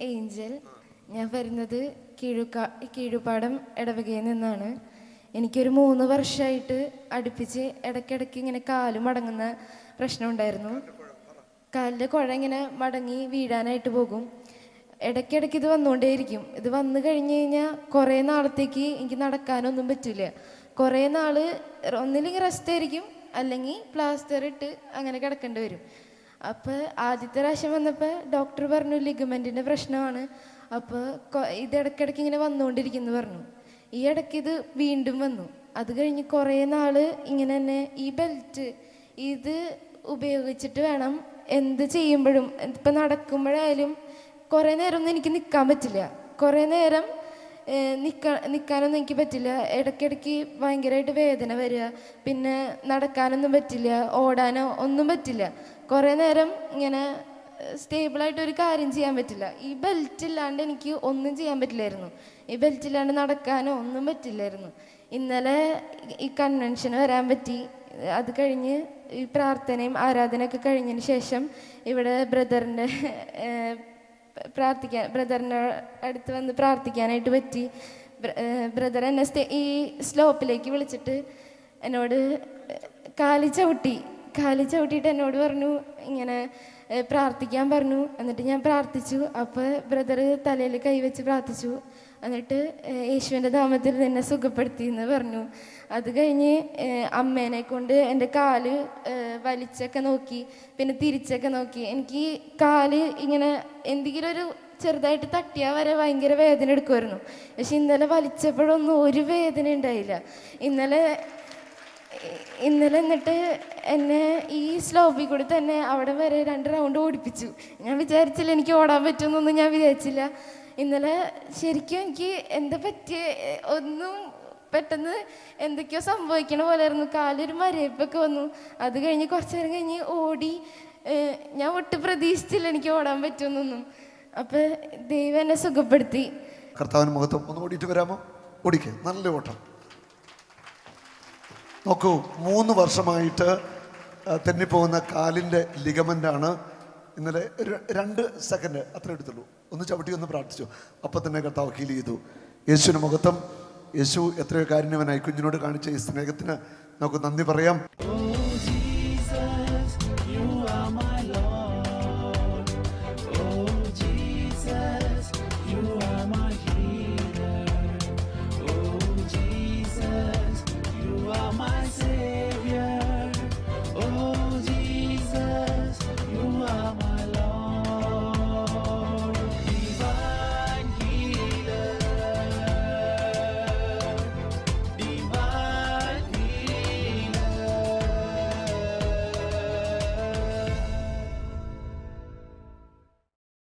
Angel. ഞാൻ വരുന്നത് കീഴുപാടം ഇടവകയിൽ നിന്നാണ്. എനിക്കൊരു 3 വർഷമായിട്ട് അടുപ്പിച്ച് ഇടയ്ക്കിടയ്ക്ക് ഇങ്ങനെ കാല് മടങ്ങുന്ന പ്രശ്നമുണ്ടായിരുന്നു. കാലിൻ്റെ കുഴ ഇങ്ങനെ മടങ്ങി വീഴാനായിട്ട് പോകും. ഇടയ്ക്കിടയ്ക്ക് ഇത് വന്നുകൊണ്ടേയിരിക്കും. ഇത് വന്നു കഴിഞ്ഞ് കഴിഞ്ഞാൽ കുറേ നാളത്തേക്ക് എനിക്ക് നടക്കാനൊന്നും പറ്റില്ല. കുറേ നാൾ ഒന്നില്ലെങ്കിൽ റെസ്റ്റ് ആയിരിക്കും, അല്ലെങ്കിൽ പ്ലാസ്റ്റർ ഇട്ട് അങ്ങനെ കിടക്കേണ്ടി വരും. അപ്പോൾ ആദ്യത്തെ പ്രാവശ്യം വന്നപ്പോൾ ഡോക്ടർ പറഞ്ഞു ലിഗമെൻറ്റിൻ്റെ പ്രശ്നമാണ്. അപ്പോൾ ഇത് ഇടയ്ക്കിടയ്ക്ക് ഇങ്ങനെ വന്നുകൊണ്ടിരിക്കുന്നു പറഞ്ഞു. ഈ ഇടയ്ക്ക് ഇത് വീണ്ടും വന്നു. അത് കഴിഞ്ഞ് കുറേ നാൾ ഇങ്ങനെ തന്നെ ഈ ബെൽറ്റ് ഇത് ഉപയോഗിച്ചിട്ട് വേണം എന്ത് ചെയ്യുമ്പോഴും, ഇപ്പം നടക്കുമ്പോഴായാലും കുറേ നേരമൊന്നും എനിക്ക് നിൽക്കാൻ പറ്റില്ല. കുറേ നേരം നിൽക്കാനൊന്നും എനിക്ക് പറ്റില്ല. ഇടയ്ക്കിടയ്ക്ക് ഭയങ്കരമായിട്ട് വേദന വരിക, പിന്നെ നടക്കാനൊന്നും പറ്റില്ല, ഓടാനോ ഒന്നും പറ്റില്ല. കുറേ നേരം ഇങ്ങനെ സ്റ്റേബിളായിട്ട് ഒരു കാര്യം ചെയ്യാൻ പറ്റില്ല. ഈ ബെൽറ്റ് ഇല്ലാണ്ട് എനിക്ക് ഒന്നും ചെയ്യാൻ പറ്റില്ലായിരുന്നു. ഈ ബെൽറ്റ് ഇല്ലാണ്ട് നടക്കാനോ ഒന്നും പറ്റില്ലായിരുന്നു. ഇന്നലെ ഈ കൺവെൻഷന് വരാൻ പറ്റി. അത് കഴിഞ്ഞ് ഈ പ്രാർത്ഥനയും ആരാധനയൊക്കെ കഴിഞ്ഞതിന് ശേഷം ഇവിടെ ബ്രദറിൻ്റെ അടുത്ത് വന്ന് പ്രാർത്ഥിക്കാനായിട്ട് പറ്റി. ബ്രദർ എന്നെ ഈ സ്ലോപ്പിലേക്ക് വിളിച്ചിട്ട് എന്നോട് കാലി ചവിട്ടിയിട്ട് എന്നോട് പറഞ്ഞു ഇങ്ങനെ പ്രാർത്ഥിക്കാൻ പറഞ്ഞു. എന്നിട്ട് ഞാൻ പ്രാർത്ഥിച്ചു. അപ്പോൾ ബ്രദർ തലയിൽ കൈവച്ച് പ്രാർത്ഥിച്ചു. എന്നിട്ട് യേശുവിൻ്റെ നാമത്തിൽ നിന്നെ സുഖപ്പെടുത്തി എന്ന് പറഞ്ഞു. അത് കഴിഞ്ഞ് അമ്മേനെ കൊണ്ട് എൻ്റെ കാല് വലിച്ചൊക്കെ നോക്കി, പിന്നെ തിരിച്ചൊക്കെ നോക്കി. എനിക്ക് കാല് ഇങ്ങനെ എന്തെങ്കിലും ഒരു ചെറുതായിട്ട് തട്ടിയാൽ വരെ ഭയങ്കര വേദന എടുക്കുമായിരുന്നു. പക്ഷെ ഇന്നലെ വലിച്ചപ്പോഴൊന്നും ഒരു വേദന ഉണ്ടായില്ല. ഇന്നലെ എന്നിട്ട് എന്നെ ഈ സ്ലോപ്പിൽ കൂടി തന്നെ അവിടെ വരെ 2 റൗണ്ട് ഓടിപ്പിച്ചു. ഞാൻ വിചാരിച്ചില്ല എനിക്ക് ഓടാൻ പറ്റുമെന്നൊന്നും ഞാൻ വിചാരിച്ചില്ല. ഇന്നലെ ശരിക്കും എനിക്ക് എന്താ പറ്റിയ ഒന്നും പെട്ടെന്ന് എന്തൊക്കെയോ സംഭവിക്കണ പോലെയായിരുന്നു. കാലൊരു മരയിപ്പൊക്കെ വന്നു. അത് കഴിഞ്ഞ് കുറച്ച് നേരം കഴിഞ്ഞ് ഓടി. ഞാൻ ഒട്ടും പ്രതീക്ഷിച്ചില്ല എനിക്ക് ഓടാൻ പറ്റുമെന്നൊന്നും. അപ്പം ദൈവം എന്നെ സുഖപ്പെടുത്തി. കർത്താവിന് മഹത്വം. ഒന്ന് ഓടിയിട്ട് വരാമോ? ഓടിക്കേ, നല്ല ഓട്ടം. നോക്കൂ, 3 വർഷമായിട്ട് തെന്നിപ്പോകുന്ന കാലിൻ്റെ ലിഗമെൻ്റാണ്. ഇന്നലെ 2 സെക്കൻഡ് അത്ര എടുത്തുള്ളൂ. ഒന്ന് ചവിട്ടി ഒന്ന് പ്രാർത്ഥിച്ചു, അപ്പം തന്നെ കർത്താവ് ഹീൽ ചെയ്തു. യേശുവിന് മഹത്വം. യേശു എത്രയോ കാരുണ്യവനായി കുഞ്ഞിനോട് കാണിച്ച ഈ സ്നേഹത്തിന് നമുക്ക് നന്ദി പറയാം.